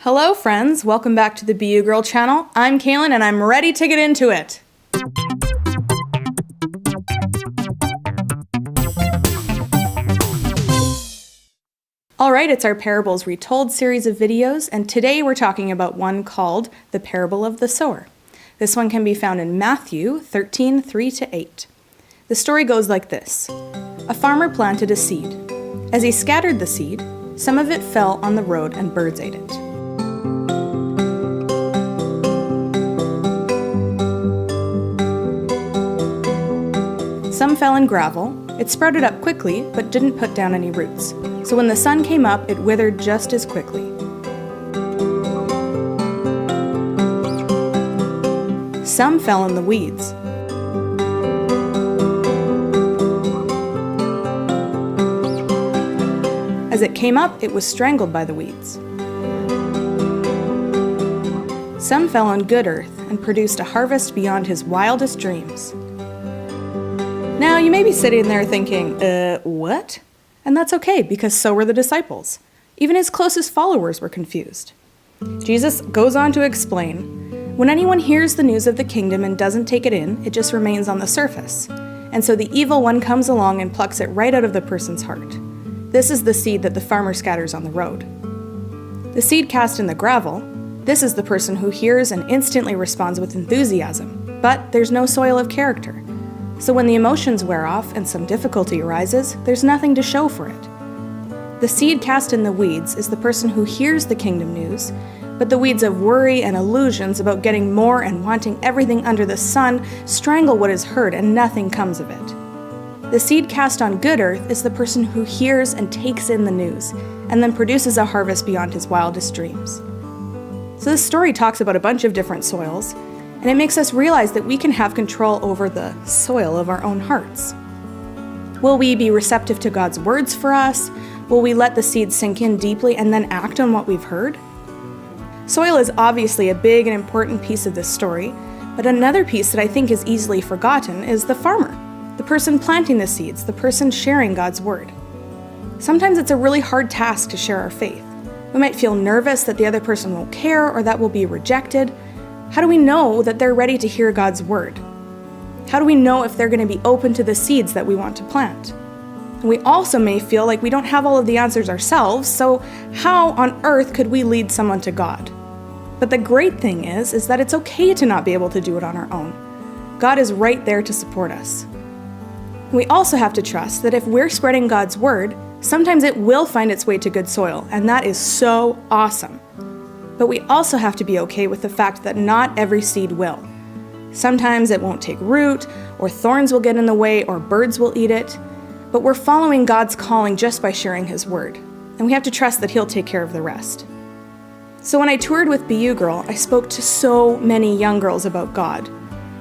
Hello friends, welcome back to the BUgirl channel. I'm Kaylyn and I'm ready to get into it. Alright, it's our Parables Retold series of videos, and today we're talking about one called The Parable of the Sower. This one can be found in Matthew 13, 3-8. The story goes like this. A farmer planted a seed. As he scattered the seed, some of it fell on the road and birds ate it. Some fell in gravel. It sprouted up quickly, but didn't put down any roots. So when the sun came up, it withered just as quickly. Some fell in the weeds. As it came up, it was strangled by the weeds. Some fell on good earth and produced a harvest beyond his wildest dreams. Now, you may be sitting there thinking, what? And that's okay, because so were the disciples. Even his closest followers were confused. Jesus goes on to explain, when anyone hears the news of the kingdom and doesn't take it in, it just remains on the surface. And so the evil one comes along and plucks it right out of the person's heart. This is the seed that the farmer scatters on the road. The seed cast in the gravel, this is the person who hears and instantly responds with enthusiasm, but there's no soil of character. So when the emotions wear off and some difficulty arises, there's nothing to show for it. The seed cast in the weeds is the person who hears the kingdom news, but the weeds of worry and illusions about getting more and wanting everything under the sun strangle what is heard and nothing comes of it. The seed cast on good earth is the person who hears and takes in the news, and then produces a harvest beyond his wildest dreams. So this story talks about a bunch of different soils, and it makes us realize that we can have control over the soil of our own hearts. Will we be receptive to God's words for us? Will we let the seed sink in deeply and then act on what we've heard? Soil is obviously a big and important piece of this story, but another piece that I think is easily forgotten is the farmer, the person planting the seeds, the person sharing God's word. Sometimes it's a really hard task to share our faith. We might feel nervous that the other person won't care or that we'll be rejected. How do we know that they're ready to hear God's word? How do we know if they're going to be open to the seeds that we want to plant? And we also may feel like we don't have all of the answers ourselves, so how on earth could we lead someone to God? But the great thing is that it's okay to not be able to do it on our own. God is right there to support us. We also have to trust that if we're spreading God's word, sometimes it will find its way to good soil, and that is so awesome. But we also have to be okay with the fact that not every seed will. Sometimes it won't take root, or thorns will get in the way, or birds will eat it. But we're following God's calling just by sharing his word, and we have to trust that he'll take care of the rest. So when I toured with BUgirl, I spoke to so many young girls about God.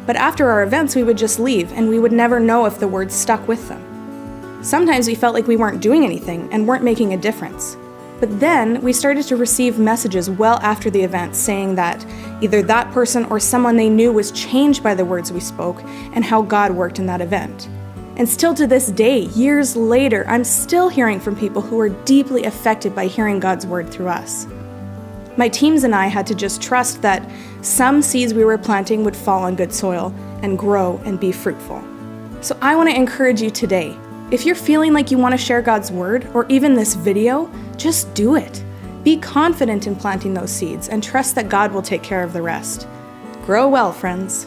But after our events, we would just leave, and we would never know if the words stuck with them. Sometimes we felt like we weren't doing anything and weren't making a difference. But then we started to receive messages well after the event saying that either that person or someone they knew was changed by the words we spoke and how God worked in that event. And still to this day, years later, I'm still hearing from people who are deeply affected by hearing God's word through us. My teams and I had to just trust that some seeds we were planting would fall on good soil and grow and be fruitful. So I want to encourage you today. If you're feeling like you want to share God's word, or even this video, just do it. Be confident in planting those seeds and trust that God will take care of the rest. Grow well, friends.